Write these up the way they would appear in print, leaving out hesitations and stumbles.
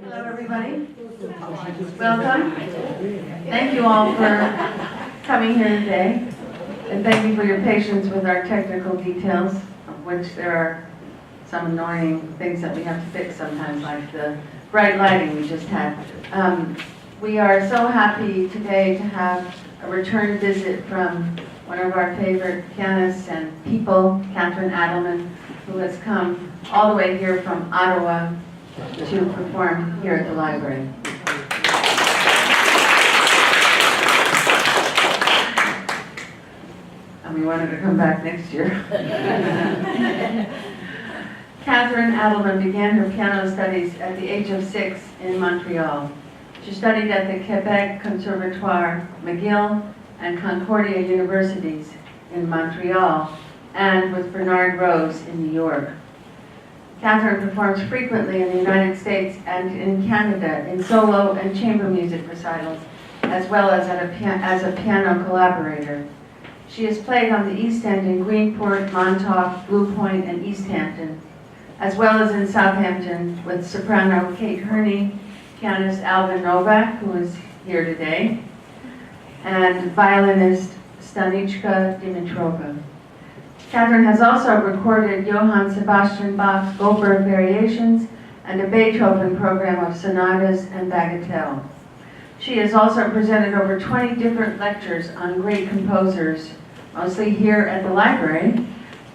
Hello, everybody. Welcome. Thank you all for coming here today, and thank you for your patience with our technical details, of which there are some annoying things that we have to fix sometimes, like the bright lighting we just had. We are so happy today to have a return visit from one of our favorite pianists and people, Katherine Addleman, who has come all the way here from Ottawa to perform here at the library. And we wanted to come back next year. Katherine Addleman began her piano studies at the age of 6 in Montreal. She studied at the Quebec Conservatoire, McGill, and Concordia Universities in Montreal, and with Bernard Rose in New York. Katherine performs frequently in the United States and in Canada in solo and chamber music recitals, as well as as a piano collaborator. She has played on the East End in Greenport, Montauk, Blue Point, and East Hampton, as well as in Southampton with soprano Kate Herney, pianist Alvin Novak, who is here today, and violinist Stanichka Dimitrova. Katherine has also recorded Johann Sebastian Bach's Goldberg Variations and a Beethoven program of sonatas and bagatelle. She has also presented over 20 different lectures on great composers, mostly here at the library,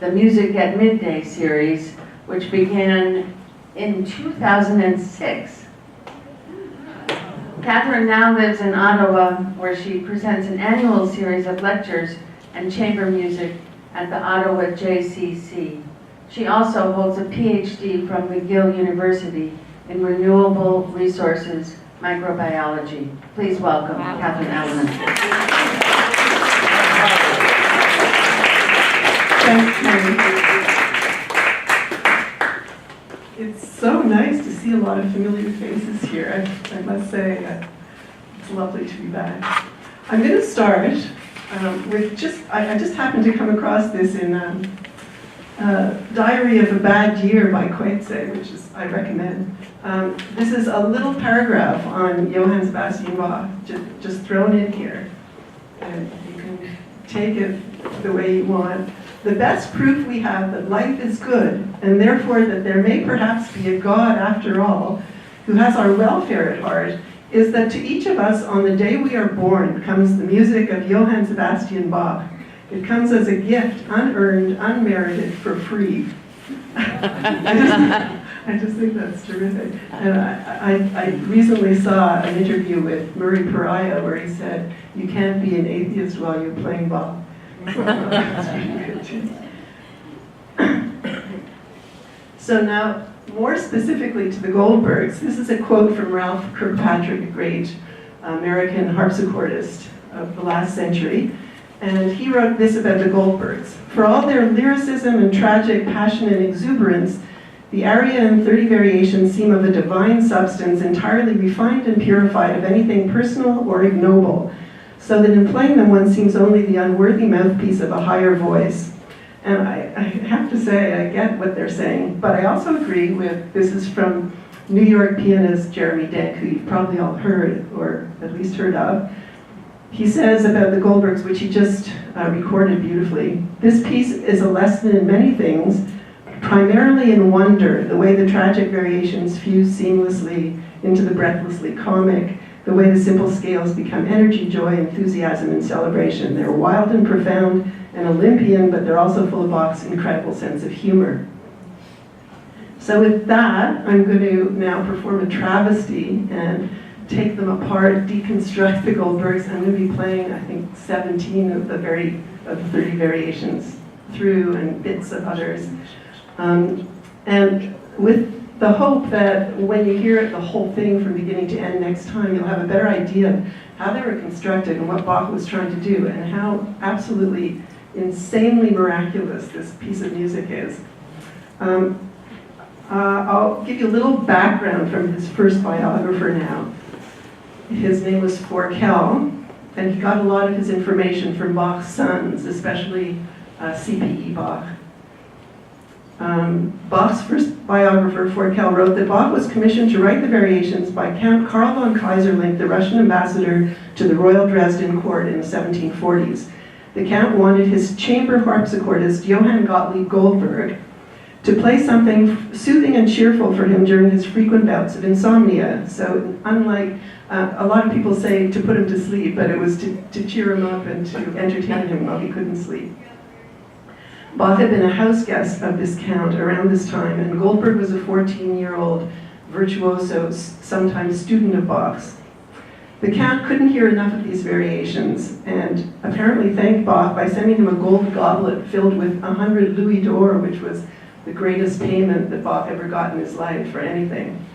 the Music at Midday series, which began in 2006. Katherine now lives in Ottawa, where she presents an annual series of lectures and chamber music at the Ottawa JCC. She also holds a PhD from McGill University in Renewable Resources Microbiology. Please welcome Katherine Addleman. Thanks, Mary. It's so nice to see a lot of familiar faces here. I must say, it's lovely to be back. I'm going to start with I just happened to come across this in Diary of a Bad Year by Coetzee, which I recommend. This is a little paragraph on Johann Sebastian Bach, just thrown in here. And you can take it the way you want. The best proof we have that life is good, and therefore that there may perhaps be a God after all, who has our welfare at heart, is that to each of us on the day we are born comes the music of Johann Sebastian Bach. It comes as a gift, unearned, unmerited, for free. I just think that's terrific. And I recently saw an interview with Murray Pariah where he said, "You can't be an atheist while you're playing Bach." So now, more specifically to the Goldbergs, this is a quote from Ralph Kirkpatrick, a great American harpsichordist of the last century. And he wrote this about the Goldbergs. "For all their lyricism and tragic passion and exuberance, the aria and 30 variations seem of a divine substance, entirely refined and purified of anything personal or ignoble, so that in playing them one seems only the unworthy mouthpiece of a higher voice." And I have to say, I get what they're saying, but I also agree with, this is from New York pianist Jeremy Denk, who you've probably all heard, or at least heard of. He says about the Goldbergs, which he just recorded beautifully, "This piece is a lesson in many things, primarily in wonder, the way the tragic variations fuse seamlessly into the breathlessly comic, the way the simple scales become energy, joy, enthusiasm, and celebration. They're wild and profound and Olympian, but they're also full of Bach's incredible sense of humor." So with that, I'm going to now perform a travesty and take them apart, deconstruct the Goldbergs. I'm going to be playing, I think, 17 of the 30 variations through and bits of others. And with the hope that when you hear the whole thing from beginning to end next time, you'll have a better idea of how they were constructed and what Bach was trying to do and how absolutely insanely miraculous this piece of music is. I'll give you a little background from his first biographer now. His name was Forkel, and he got a lot of his information from Bach's sons, especially C.P.E. Bach. Bach's first biographer, Forkel, wrote that Bach was commissioned to write the variations by Count Karl von Kaiserlink, the Russian ambassador to the Royal Dresden court in the 1740s. The Count wanted his chamber harpsichordist, Johann Gottlieb Goldberg, to play something soothing and cheerful for him during his frequent bouts of insomnia. So unlike, a lot of people say to put him to sleep, but it was to cheer him up and to entertain him while he couldn't sleep. Bach had been a house guest of this Count around this time, and Goldberg was a 14-year-old virtuoso, sometimes student of Bach's. The Count couldn't hear enough of these variations, and apparently thanked Bach by sending him a gold goblet filled with 100 louis d'or, which was the greatest payment that Bach ever got in his life for anything.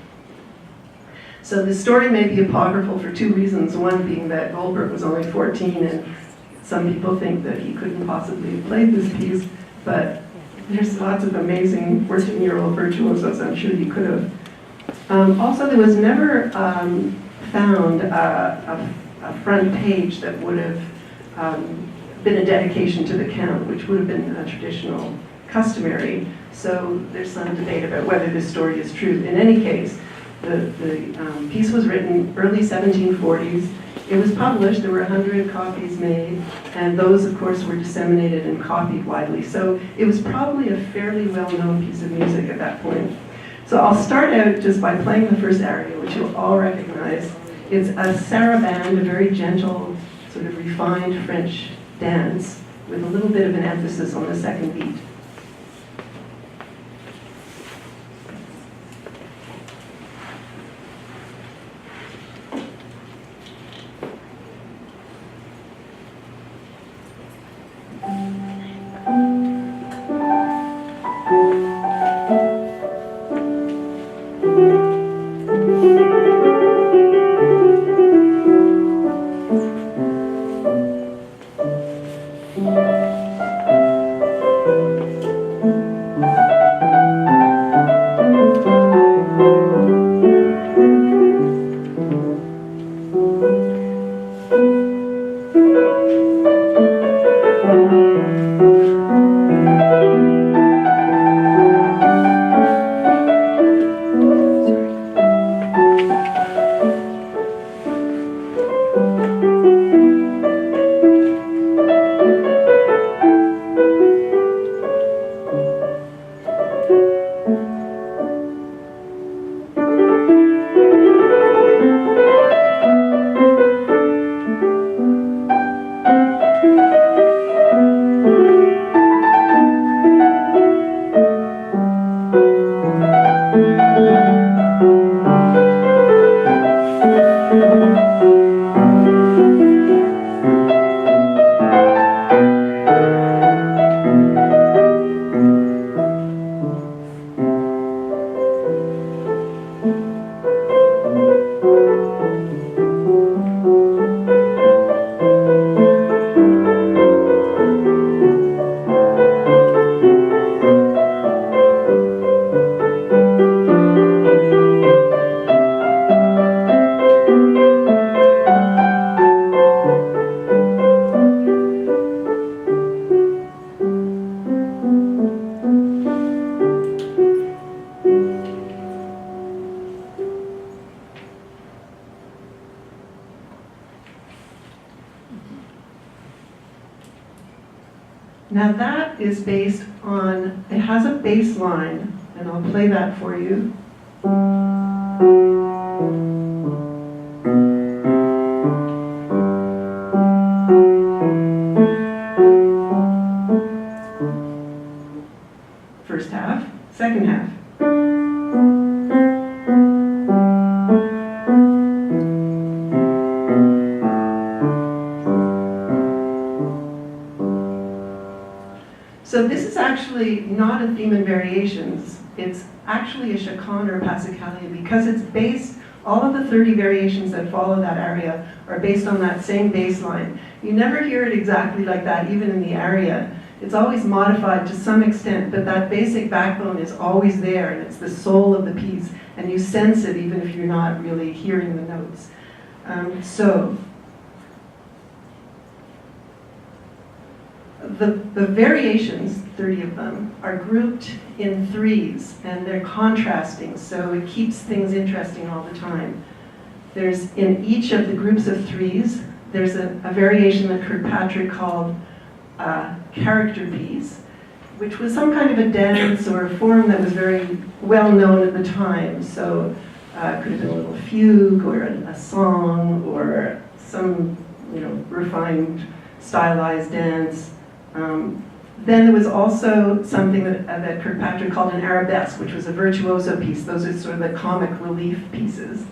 So this story may be apocryphal for two reasons. One being that Goldberg was only 14, and some people think that he couldn't possibly have played this piece, but there's lots of amazing 14-year-old virtuosos I'm sure he could have. Also, there was never found a front page that would have been a dedication to the Count, which would have been a traditional customary. So there's some debate about whether this story is true. In any case, the piece was written early 1740s. It was published, there were 100 copies made, and those, of course, were disseminated and copied widely. So it was probably a fairly well-known piece of music at that point. So I'll start out just by playing the first aria, which you'll all recognize. It's a sarabande, a very gentle, sort of refined French dance, with a little bit of an emphasis on the second beat. Now that is based on, it has a bass line, and I'll play that for you. First half, second half. So this is actually not a theme in variations. It's actually a chaconne or a passacaglia because it's based, all of the 30 variations that follow that aria are based on that same bass line. You never hear it exactly like that, even in the aria. It's always modified to some extent, but that basic backbone is always there, and it's the soul of the piece, and you sense it even if you're not really hearing the notes. the variations, 30 of them, are grouped in threes, and they're contrasting, so it keeps things interesting all the time. There's, in each of the groups of threes, there's a variation that Kirkpatrick called character piece, which was some kind of a dance or a form that was very well known at the time. So it could have been a little fugue or a song or some, refined, stylized dance. Then there was also something that Kirkpatrick called an arabesque, which was a virtuoso piece. Those are sort of the comic relief pieces.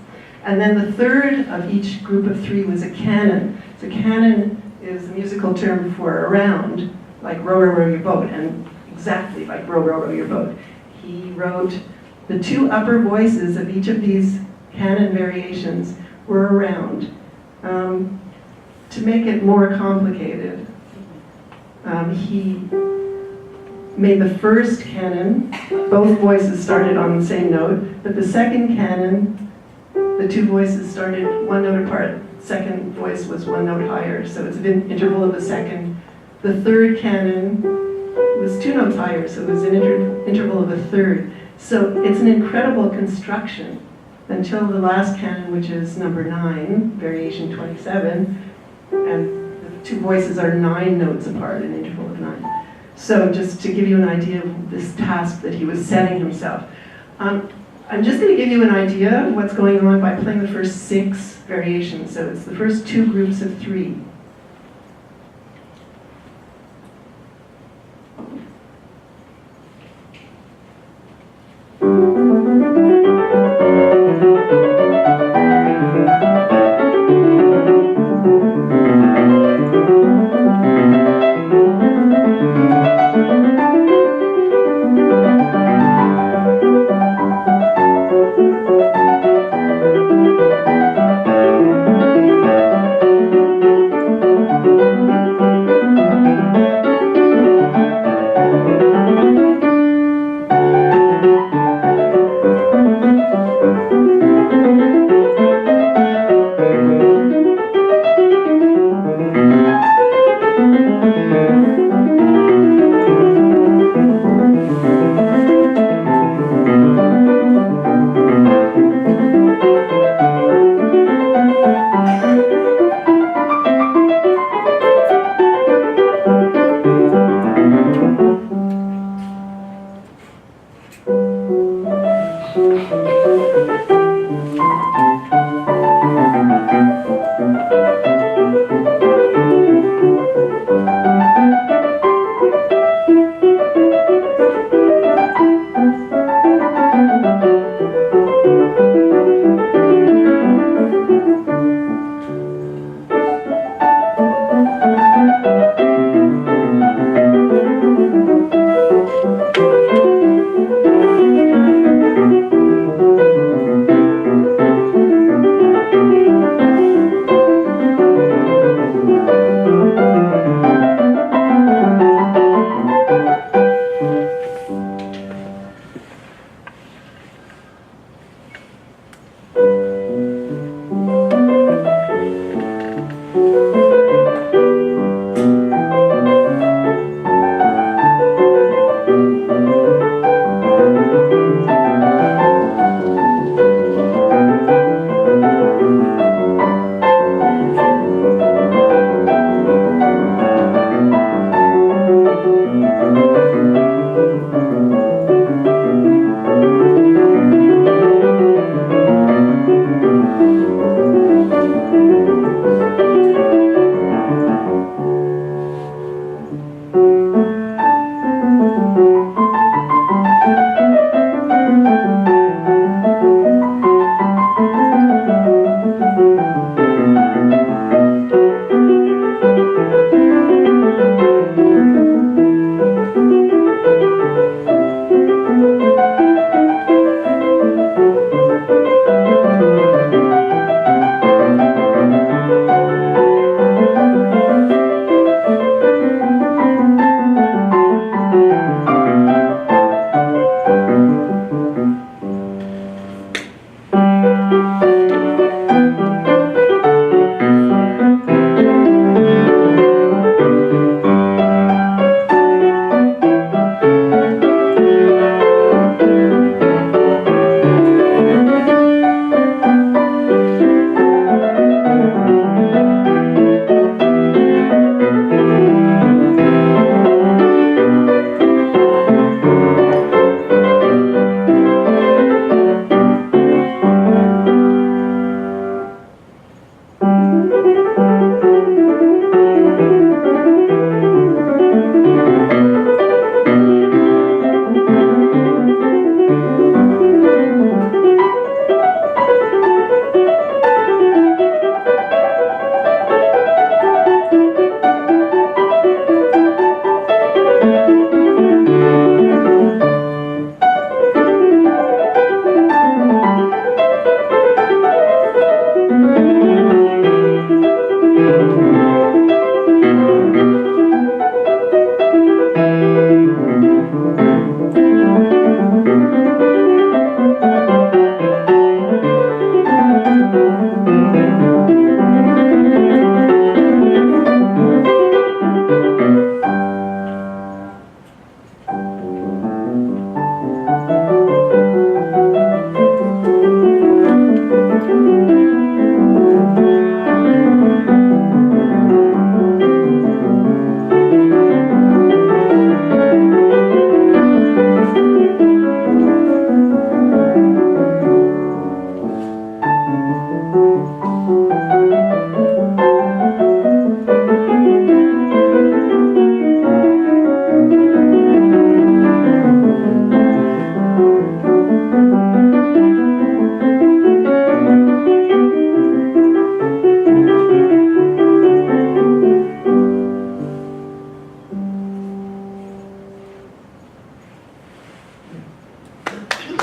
And then the third of each group of three was a canon. So canon is a musical term for around, like row, row, row your boat, and exactly like row, row, row your boat. He wrote the two upper voices of each of these canon variations were around. To make it more complicated, he made the first canon, both voices started on the same note, but the second canon, the two voices started one note apart. Second voice was one note higher, so it's an interval of a second. The third canon was two notes higher, so it was an interval of a third. So it's an incredible construction until the last canon, which is number 9, variation 27, and the two voices are 9 notes apart, an interval of 9. So just to give you an idea of this task that he was setting himself. I'm just going to give you an idea of what's going on by playing the first 6 variations. So it's the first 2 groups of 3.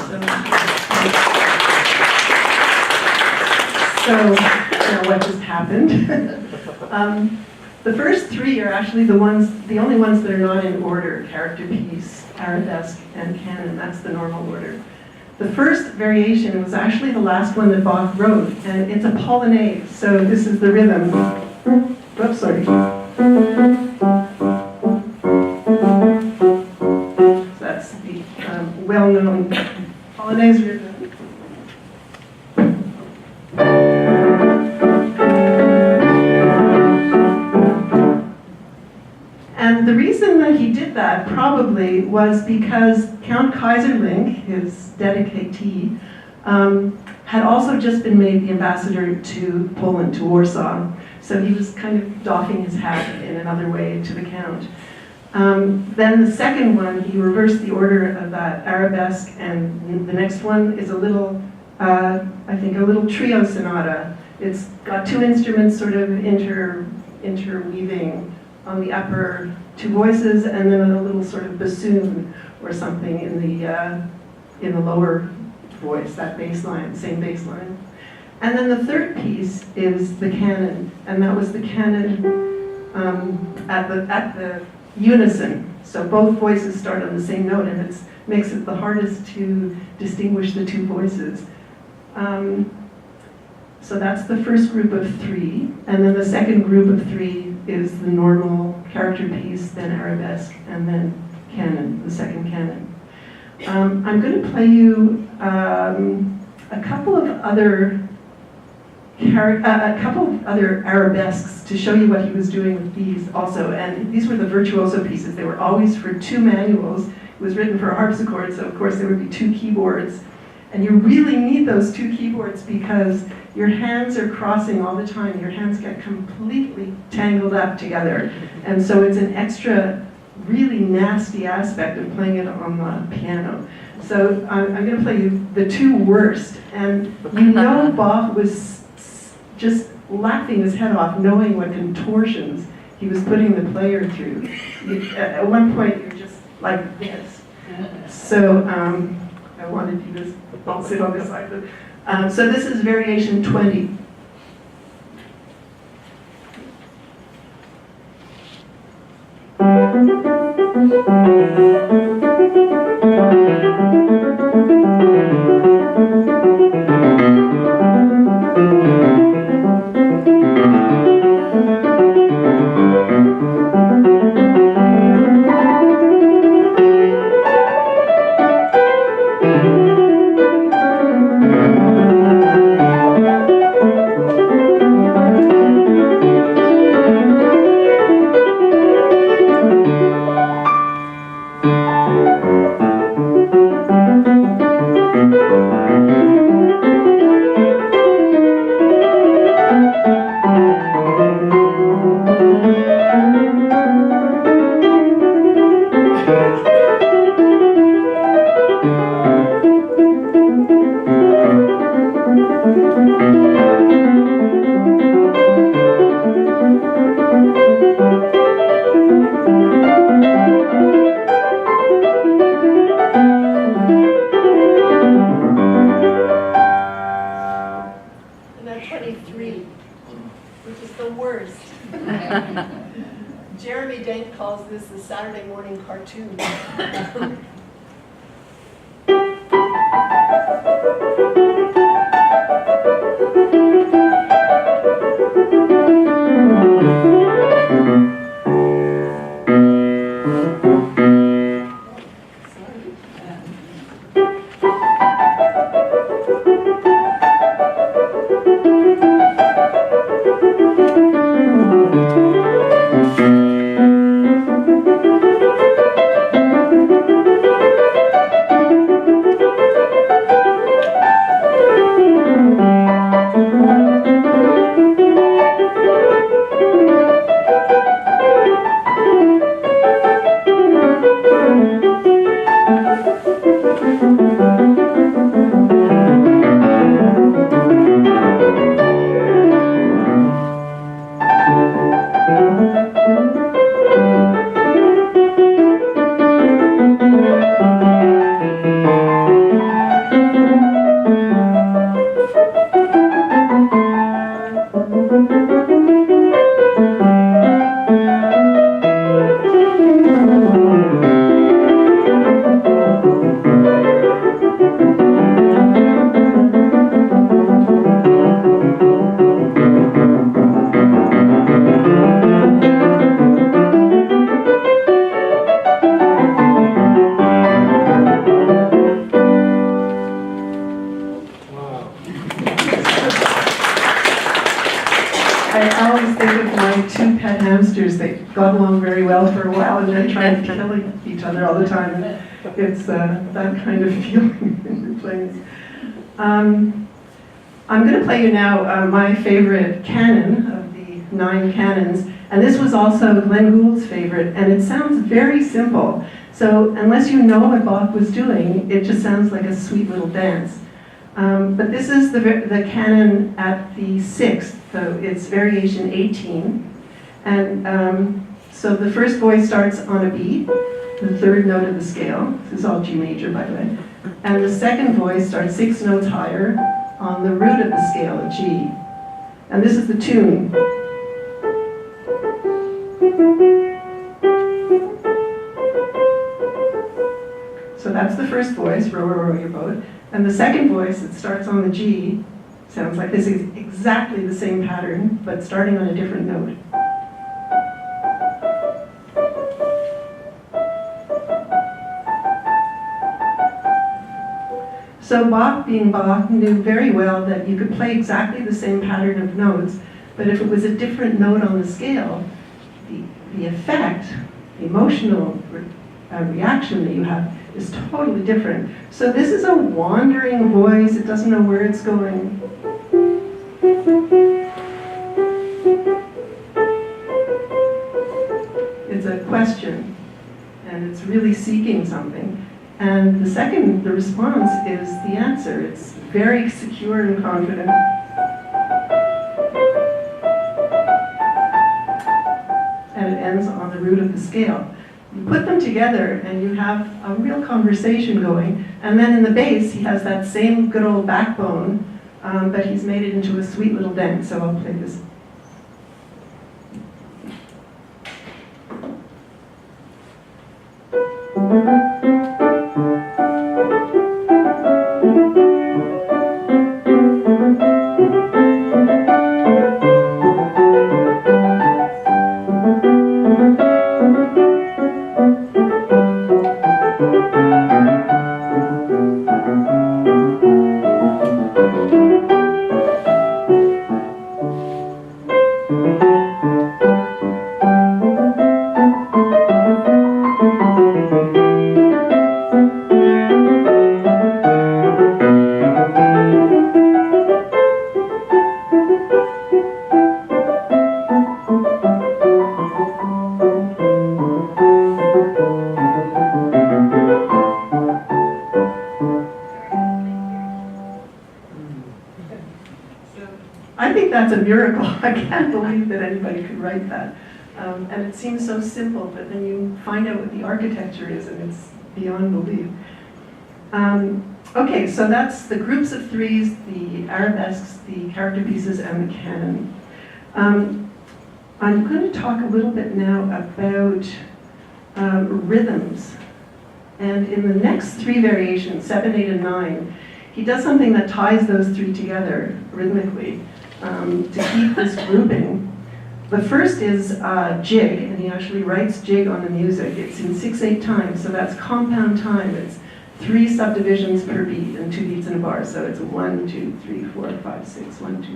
So now what just happened? The first three are actually the only ones that are not in order: character piece, arabesque, and canon. That's the normal order. The first variation was actually the last one that Bach wrote, and it's a polonaise. So this is the rhythm. Oops, sorry. So that's the well-known polonaise rhythm. And the reason that he did that probably was because Count Kaiserling, his dedicatee, had also just been made the ambassador to Poland, to Warsaw. So he was kind of doffing his hat in another way to the Count. Then the second one, he reversed the order of that arabesque, and the next one is a little, I think, a little trio sonata. It's got two instruments sort of interweaving on the upper two voices, and then a little sort of bassoon or something in the lower voice, that bass line, same bass line. And then the third piece is the canon, and that was the canon at the unison. So both voices start on the same note, and it makes it the hardest to distinguish the two voices. So that's the first group of three, and then the second group of three is the normal character piece, then arabesque, and then canon, the second canon. I'm going to play you a couple of other arabesques to show you what he was doing with these also. And these were the virtuoso pieces. They were always for two manuals. It was written for a harpsichord, so of course there would be two keyboards. And you really need those two keyboards because your hands are crossing all the time. Your hands get completely tangled up together. And so it's an extra, really nasty aspect of playing it on the piano. So I'm going to play you the two worst. And you know Bach was just laughing his head off, knowing what contortions he was putting the player through. At one point, you're just like this. So I wanted you to all sit on this side. So this is variation 20. Jeremy Dent calls this the Saturday morning cartoon. hamsters that got along very well for a while and then tried to kill each other all the time. And it's that kind of feeling in the plays. I'm going to play you now my favorite canon of the 9 canons, and this was also Glenn Gould's favorite, and it sounds very simple. So unless you know what Bach was doing, it just sounds like a sweet little dance. But this is the canon at the 6th, so it's variation 18. And so the first voice starts on a B, the 3rd note of the scale. This is all G major, by the way. And the second voice starts 6 notes higher on the root of the scale of G. And this is the tune. So that's the first voice, row, row, row your boat. And the second voice, it starts on the G, sounds like this is exactly the same pattern, but starting on a different note. So Bach, being Bach, knew very well that you could play exactly the same pattern of notes, but if it was a different note on the scale, the effect, the emotional reaction that you have is totally different. So this is a wandering voice, it doesn't know where it's going. It's a question, and it's really seeking something. And the response is the answer. It's very secure and confident. And it ends on the root of the scale. You put them together and you have a real conversation going. And then in the bass, he has that same good old backbone, but he's made it into a sweet little dance. So I'll play this. I think that's a miracle. I can't believe that anybody could write that. And it seems so simple, but then you find out what the architecture is, and it's beyond belief. Okay, so that's the groups of threes, the arabesques, the character pieces, and the canon. I'm going to talk a little bit now about rhythms. And in the next 3 variations, 7, 8, and 9, he does something that ties those 3 together rhythmically to keep this grouping. The first is jig, and he actually writes jig on the music. It's in 6/8 time, so that's compound time. It's 3 subdivisions per beat and 2 beats in a bar. So it's 1, 2, 3, 4, 5, 6, 1, 2, 3.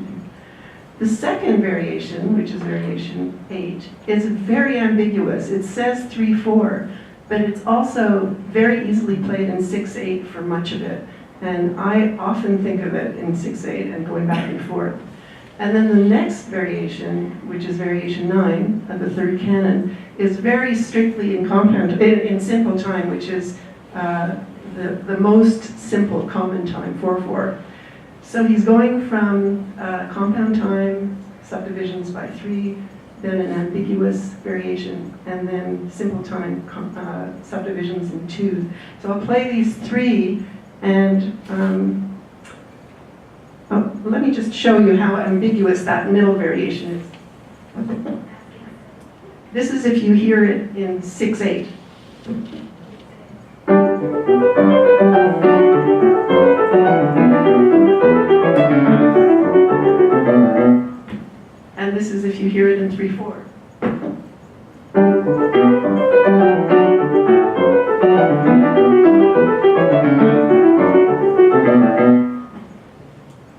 The second variation, which is variation 8, is very ambiguous. It says 3/4, but it's also very easily played in 6/8 for much of it. And I often think of it in 6/8 and going back and forth. And then the next variation, which is variation 9 of the 3rd canon, is very strictly in simple time, which is the most simple common time, 4/4. So he's going from compound time, subdivisions by 3, then an ambiguous variation, and then simple time subdivisions in 2. So I'll play these 3, and let me just show you how ambiguous that middle variation is. This is if you hear it in 6/8. And this is if you hear it in 3/4.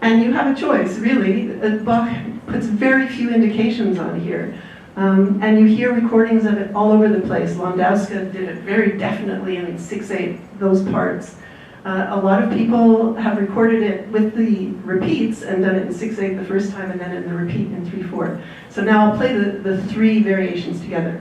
And you have a choice, really. Bach puts very few indications on here. And you hear recordings of it all over the place. Landowska did it very definitely in 6/8, those parts. A lot of people have recorded it with the repeats and done it in 6/8 the first time and then in the repeat in 3/4. So now I'll play the three variations together.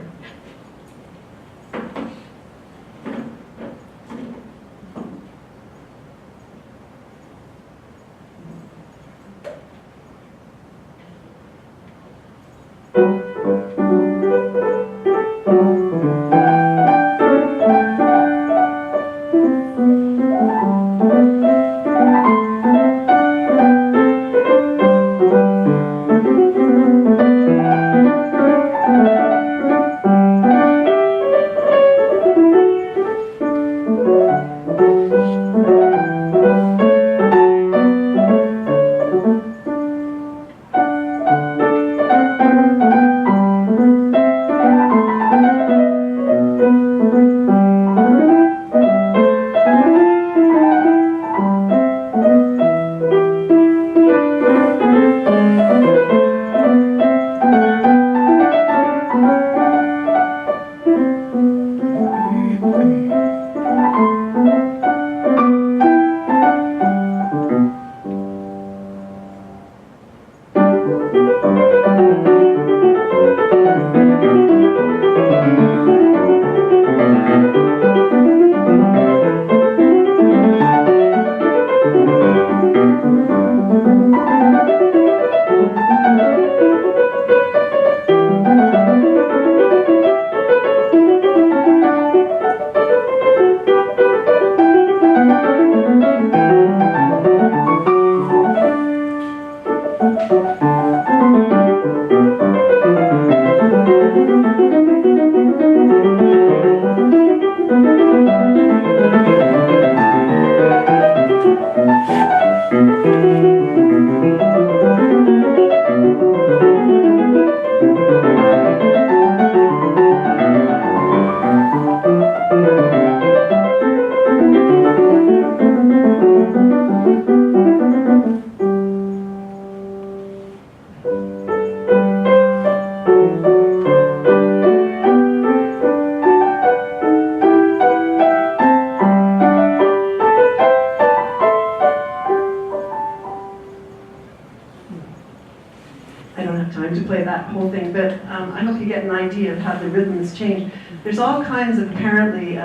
There's all kinds of apparently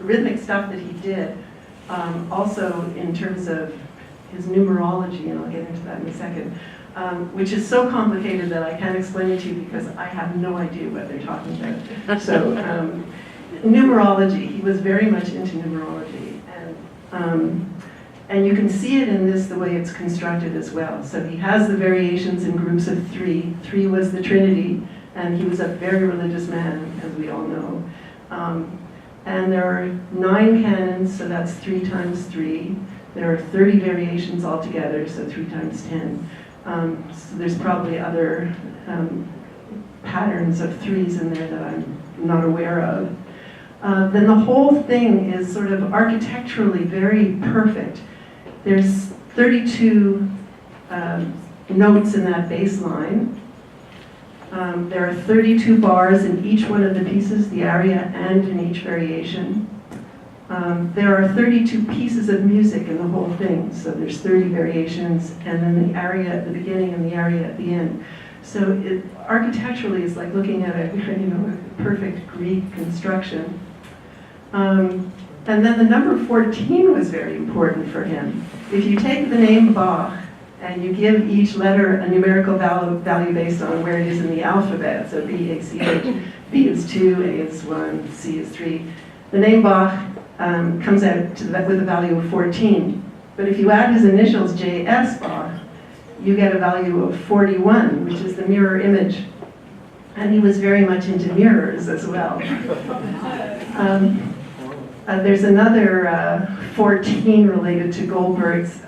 rhythmic stuff that he did, also in terms of his numerology, and I'll get into that in a second, which is so complicated that I can't explain it to you because I have no idea what they're talking about. So numerology, he was very much into numerology, and you can see it in this, the way it's constructed as well. So he has the variations in groups of three. Three was the Trinity, and he was a very religious man, as we all know. And there are 9 canons, so that's 3 times 3. There are 30 variations altogether, so 3 times 10. So there's probably other patterns of 3s in there that I'm not aware of. Then the whole thing is sort of architecturally very perfect. There's 32 notes in that bass line. There are 32 bars in each one of the pieces, the aria and in each variation. There are 32 pieces of music in the whole thing, so there's 30 variations, and then the aria at the beginning and the aria at the end. So it, architecturally, it's like looking at a perfect Greek construction. And then the number 14 was very important for him. If you take the name Bach and you give each letter a numerical value based on where it is in the alphabet, so B, A, C, H, B is 2, A is 1, C is 3. The name Bach comes out with a value of 14. But if you add his initials, J.S. Bach, you get a value of 41, which is the mirror image. And he was very much into mirrors as well. There's another 14 related to Goldberg's.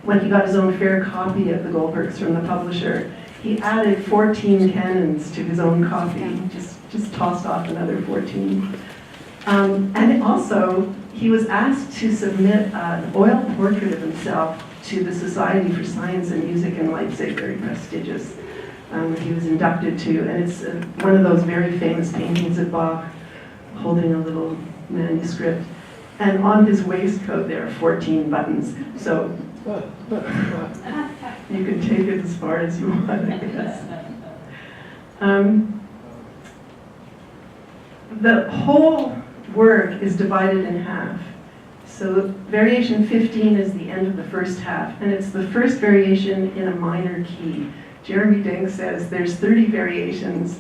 When he got his own fair copy of the Goldbergs from the publisher, he added 14 canons to his own copy, just tossed off another 14. And also, he was asked to submit an oil portrait of himself to the Society for Science and Music in Leipzig, very prestigious. he was inducted to, and it's one of those very famous paintings of Bach holding a little manuscript. And on his waistcoat there are 14 buttons, so you can take it as far as you want, I guess. The whole work is divided in half. So variation 15 is the end of the first half, and it's the first variation in a minor key. Jeremy Ding says there's 30 variations.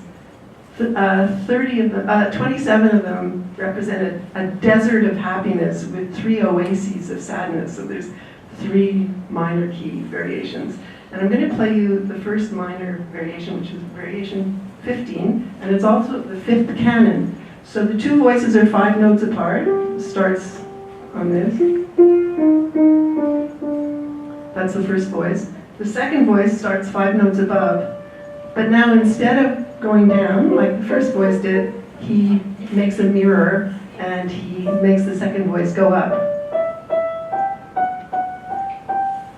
27 of them represented a desert of happiness with 3 oases of sadness. So there's 3 minor key variations. And I'm going to play you the first minor variation, which is variation 15, and it's also the 5th canon. So the 2 voices are 5 notes apart. It starts on this. That's the first voice. The second voice starts 5 notes above, but now instead of going down like the first voice did, he makes a mirror and he makes the second voice go up.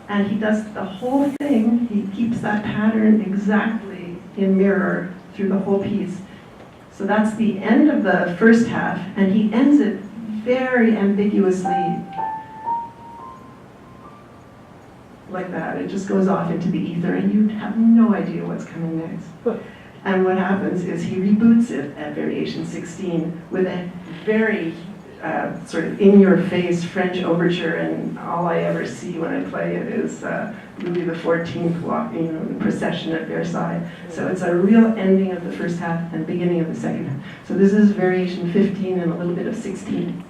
And he does the whole thing, he keeps that pattern exactly in mirror through the whole piece. So that's the end of the first half, and he ends it very ambiguously like that. It just goes off into the ether and you have no idea what's coming next. And what happens is he reboots it at variation 16 with a very sort of in-your-face French overture, and all I ever see when I play it is Louis XIV walking, the procession at Versailles. So it's a real ending of the first half and beginning of the second half. So this is variation 15 and a little bit of 16.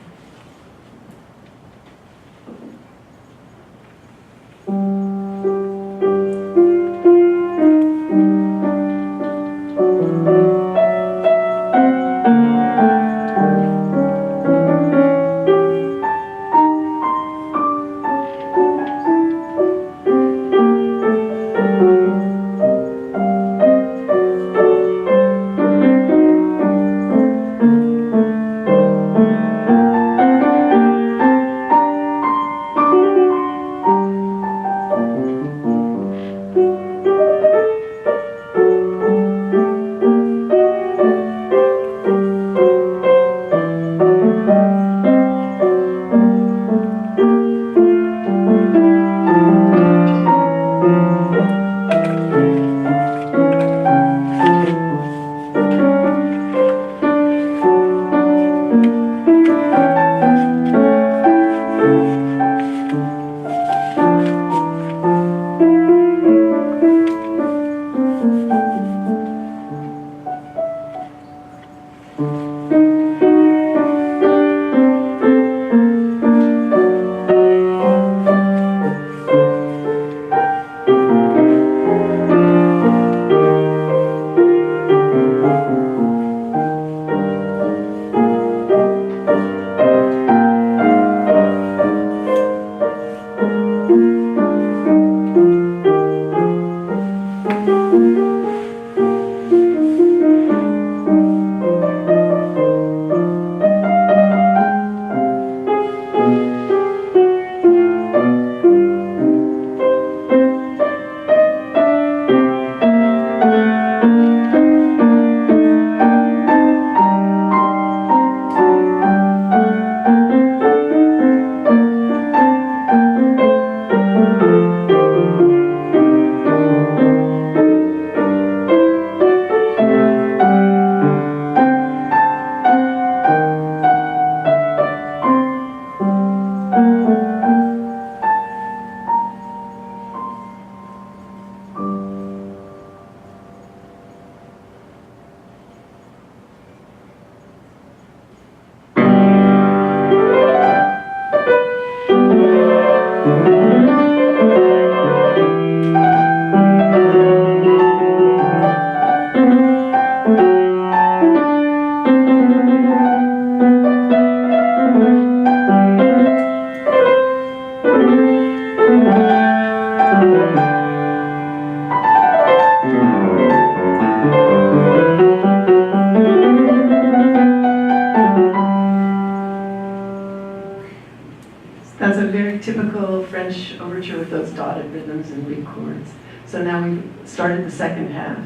That's a very typical French overture with those dotted rhythms and big chords. So now we've started the second half.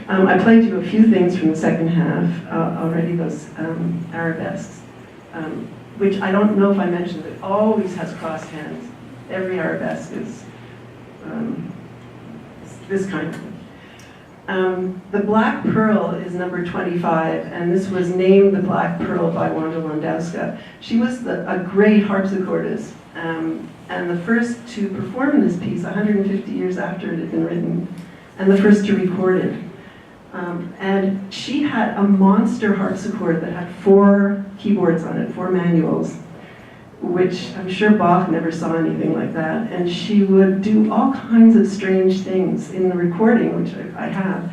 I played you a few things from the second half already, those arabesques, which I don't know if I mentioned, it always has crossed hands. Every arabesque is this kind of thing. The Black Pearl is number 25, and this was named the Black Pearl by Wanda Landowska. She was a great harpsichordist, and the first to perform this piece 150 years after it had been written, and the first to record it. And she had a monster harpsichord that had 4 keyboards on it, 4 manuals, which I'm sure Bach never saw anything like that. And she would do all kinds of strange things in the recording, which I have.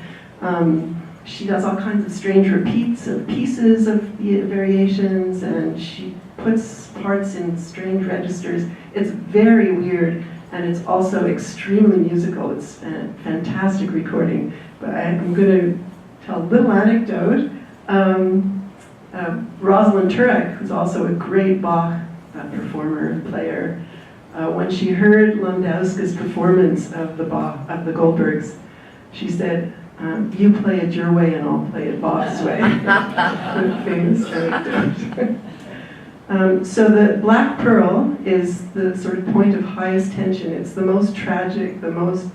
She does all kinds of strange repeats of pieces of the variations, and she puts parts in strange registers. It's very weird, and it's also extremely musical. It's a fantastic recording. But I'm going to tell a little anecdote. Rosalind Turek, who's also a great Bach performer and player, when she heard Landowska's performance of the Goldbergs, she said, "You play it your way and I'll play it Bach's way." Famous anecdote. So the Black Pearl is the sort of point of highest tension. It's the most tragic, the most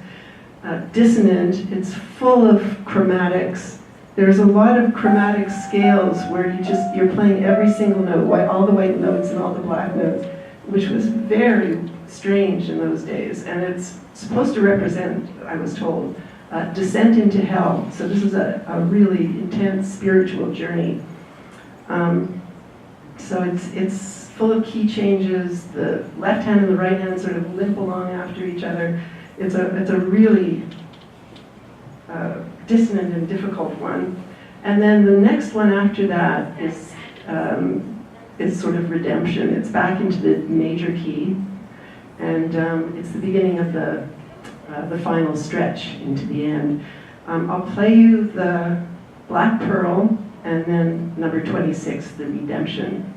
dissonant. It's full of chromatics. There's a lot of chromatic scales where you're playing every single note, all the white notes and all the black notes, which was very strange in those days. And it's supposed to represent, I was told, descent into hell. So this is a really intense spiritual journey. So it's full of key changes. The left hand and the right hand sort of limp along after each other. It's a really dissonant and difficult one. And then the next one after that is sort of redemption. It's back into the major key, and it's the beginning of the final stretch into the end. I'll play you the Black Pearl, and then number 26, the Redemption.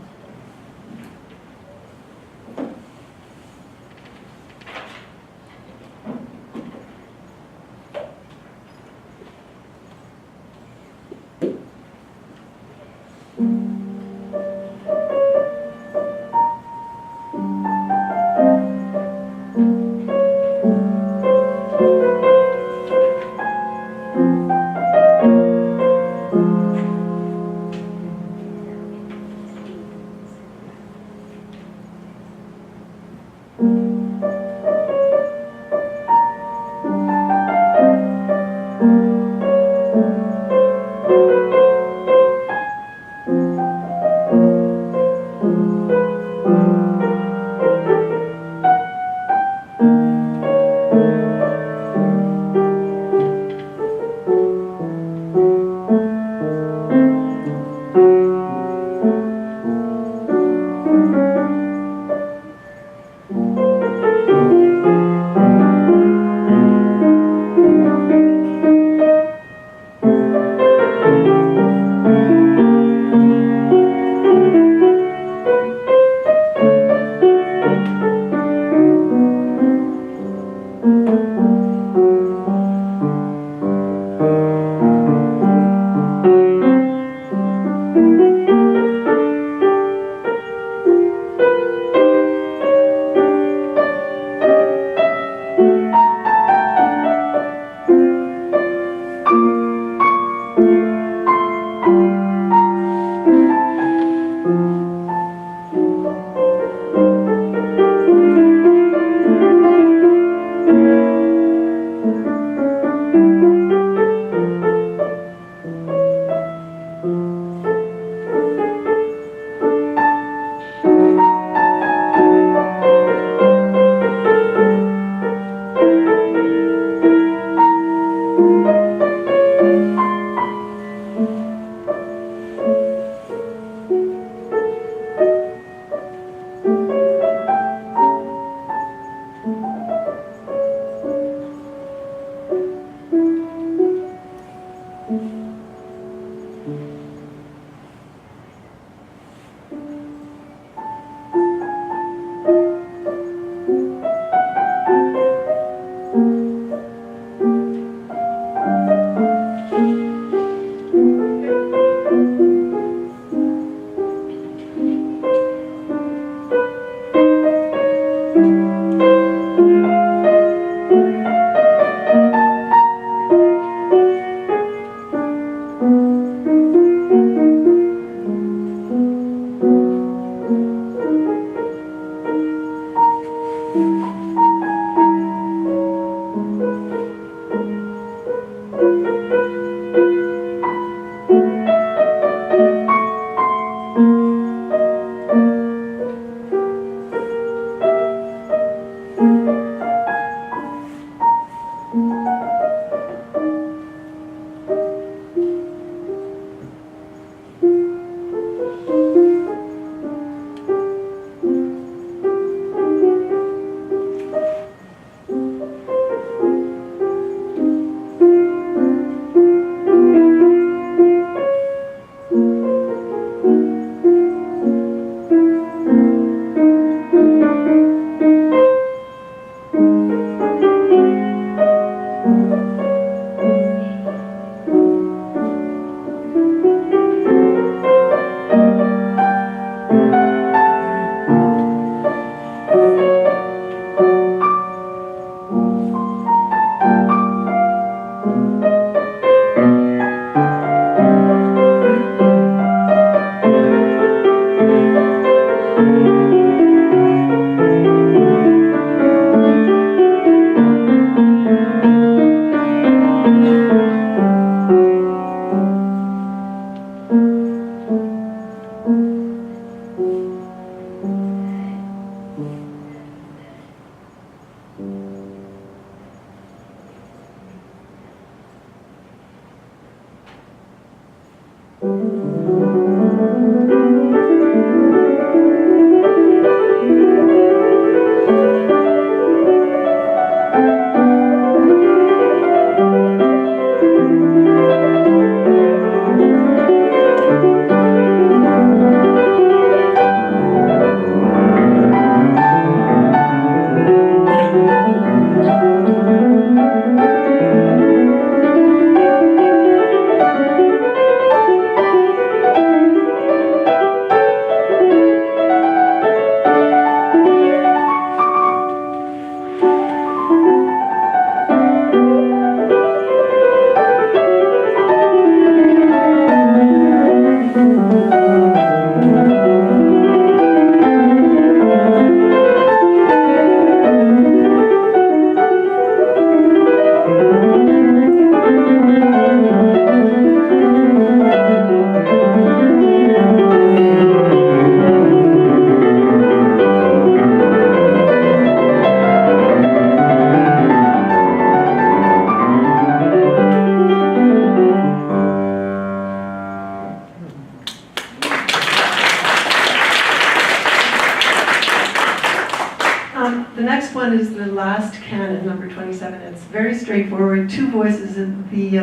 The next one is the last canon, number 27. It's very straightforward, two voices. The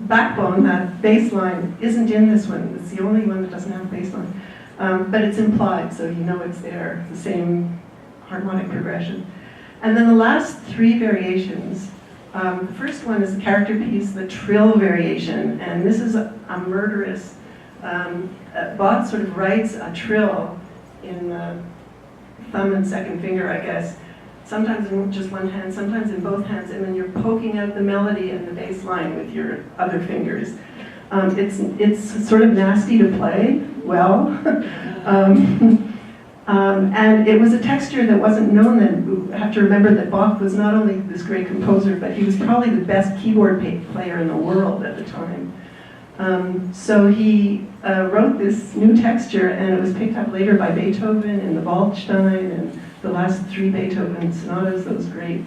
backbone, that bass line, isn't in this one. It's the only one that doesn't have a bass line. But it's implied, so you know it's there, the same harmonic progression. And then the last three variations, the first one is the character piece, the trill variation, and this is a murderous, Bach sort of writes a trill in the thumb and second finger, I guess, sometimes in just one hand, sometimes in both hands, and then you're poking out the melody and the bass line with your other fingers. It's sort of nasty to play well, and it was a texture that wasn't known then. You have to remember that Bach was not only this great composer, but he was probably the best keyboard player in the world at the time. So he wrote this new texture, and it was picked up later by Beethoven in the Waldstein and the last three Beethoven sonatas, those great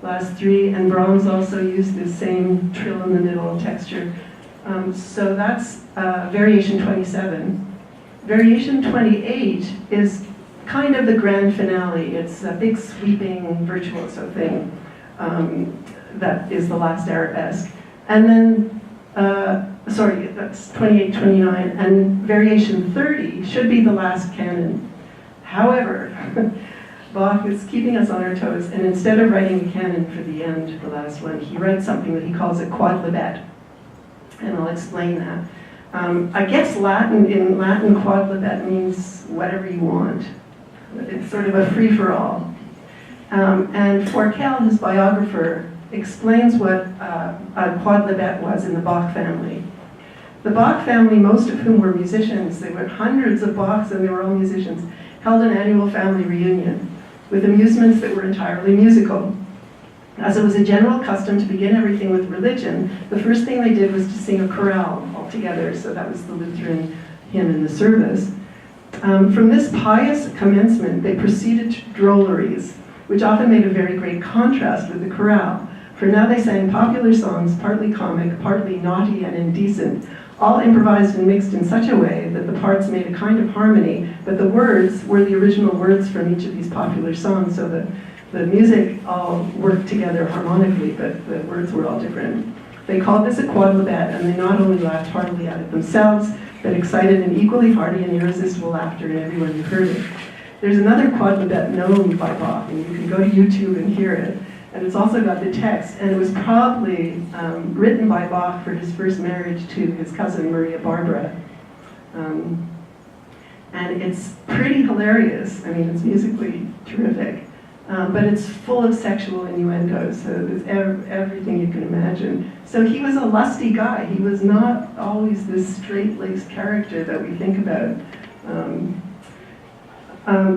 last three, and Brahms also used this same trill in the middle texture. So that's variation 27. Variation 28 is kind of the grand finale. It's a big sweeping virtuoso thing that is the last arabesque. And then, sorry, that's 28, 29, and variation 30 should be the last canon. However, Bach is keeping us on our toes, and instead of writing a canon for the end, the last one, he writes something that he calls a quodlibet, and I'll explain that. I guess in Latin, quodlibet means whatever you want. It's sort of a free-for-all. And Forkel, his biographer, explains what a quodlibet was in the Bach family. The Bach family, most of whom were musicians, they were hundreds of Bachs and they were all musicians, held an annual family reunion. with amusements that were entirely musical. As it was a general custom to begin everything with religion, the first thing they did was to sing a chorale all together, so that was the Lutheran hymn in the service. From this pious commencement, they proceeded to drolleries, which often made a very great contrast with the chorale. For now they sang popular songs, partly comic, partly naughty and indecent, all improvised and mixed in such a way that the parts made a kind of harmony, but the words were the original words from each of these popular songs, so that the music all worked together harmonically, but the words were all different. They called this a quodlibet, and they not only laughed heartily at it themselves, but excited an equally hearty and irresistible laughter in everyone who heard it. There's another quodlibet known by Bach, and you can go to YouTube and hear it, and it's also got the text, and it was probably written by Bach for his first marriage to his cousin Maria Barbara. And it's pretty hilarious. I mean, it's musically terrific. But it's full of sexual innuendos, so there's everything you can imagine. So he was a lusty guy. He was not always this straight-laced character that we think about.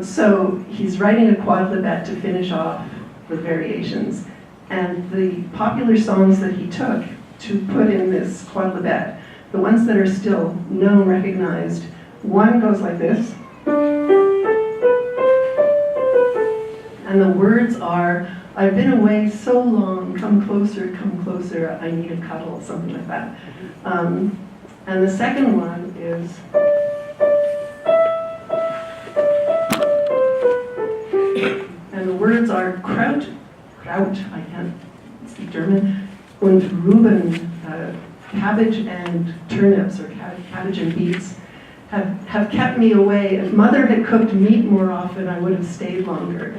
So he's writing a quodlibet to finish off the variations. And the popular songs that he took to put in this quodlibet, the ones that are still known, recognized, one goes like this. And the words are, I've been away so long, come closer, I need a cuddle, something like that. And the second one is, and the words are Kraut, I can't speak German, und Rüben, cabbage and turnips, or cabbage and beets, have kept me away. If Mother had cooked meat more often, I would have stayed longer.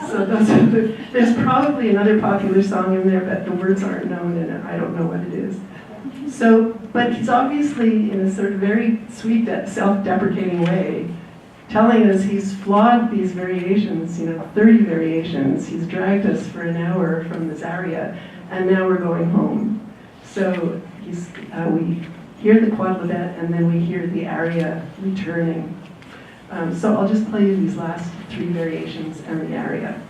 So there's probably another popular song in there, but the words aren't known and I don't know what it is. So, but he's obviously, in a sort of very sweet, self-deprecating way, telling us he's flawed these variations, 30 variations. He's dragged us for an hour from this aria, and now we're going home. So we hear the quodlibet, and then we hear the aria returning. So I'll just play you these last 3 variations and the aria.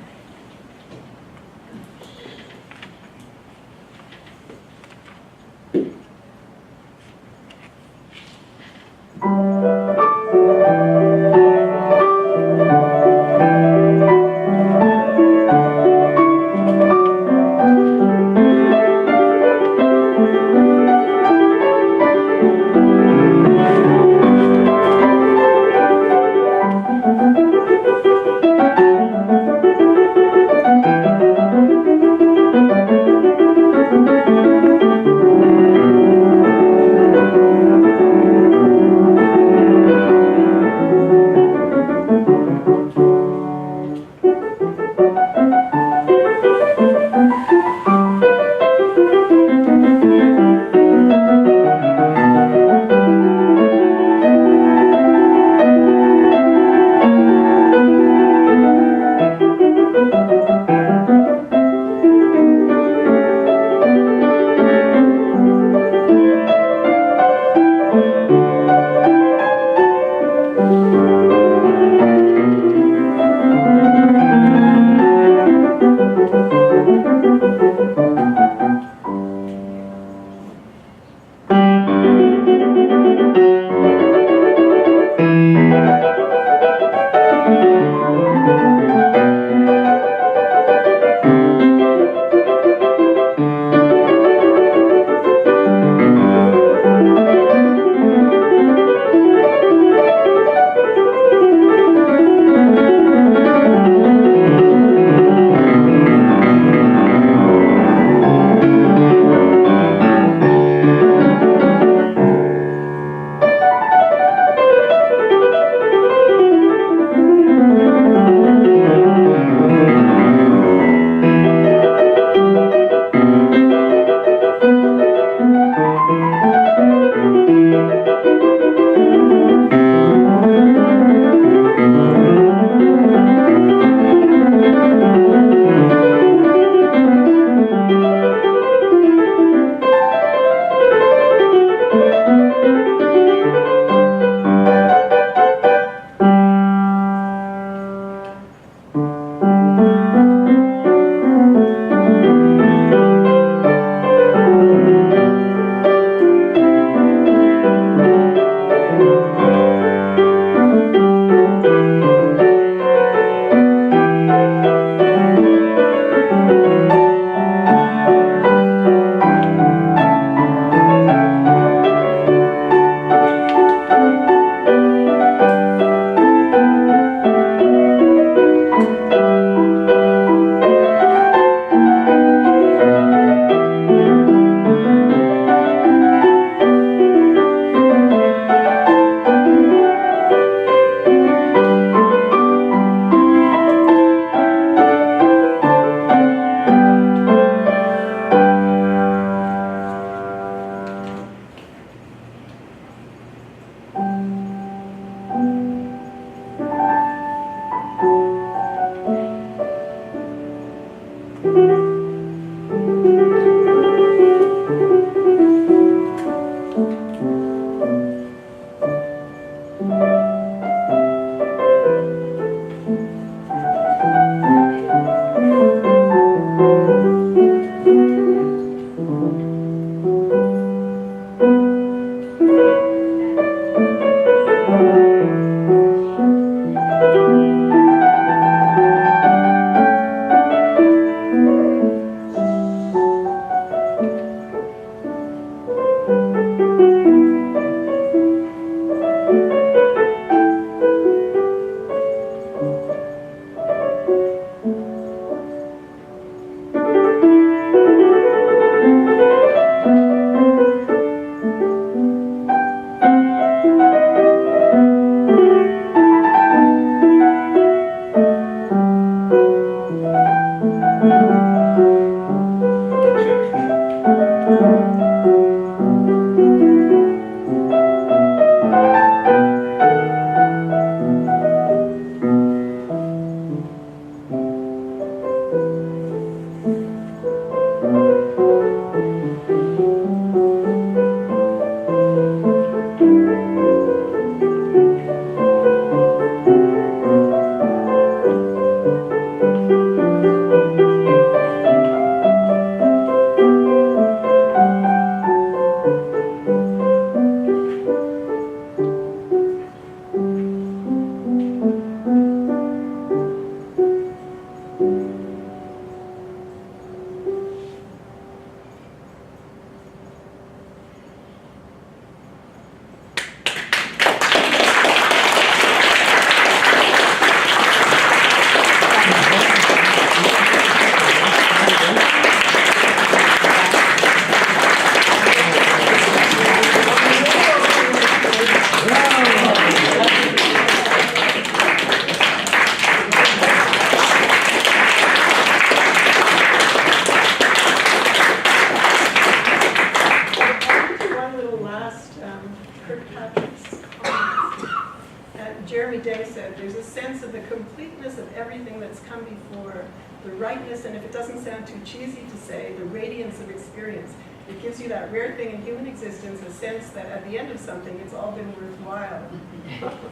Marianne said, there's a sense of the completeness of everything that's come before, the rightness, and if it doesn't sound too cheesy to say, the radiance of experience. It gives you that rare thing in human existence, a sense that at the end of something, it's all been worthwhile.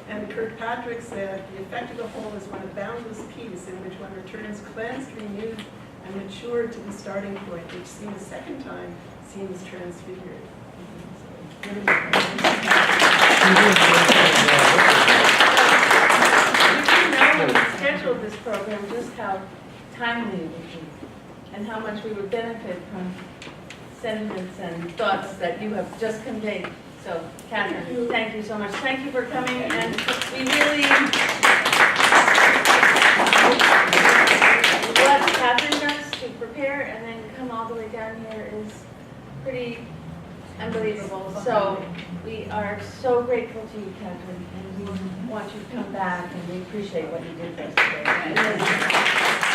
And Kirkpatrick said, the effect of the whole is one of boundless peace in which one returns cleansed, renewed, and matured to the starting point, which seen a second time seems transfigured. You know, when we scheduled this program, just how timely it would be, and how much we would benefit from sentiments and thoughts that you have just conveyed. So, Katherine, thank you so much. Thank you for coming, and we really, what Katherine does to prepare and then come all the way down here is pretty unbelievable. So we are so grateful to you, Katherine, and we want you to come back, and we appreciate what you did for us today.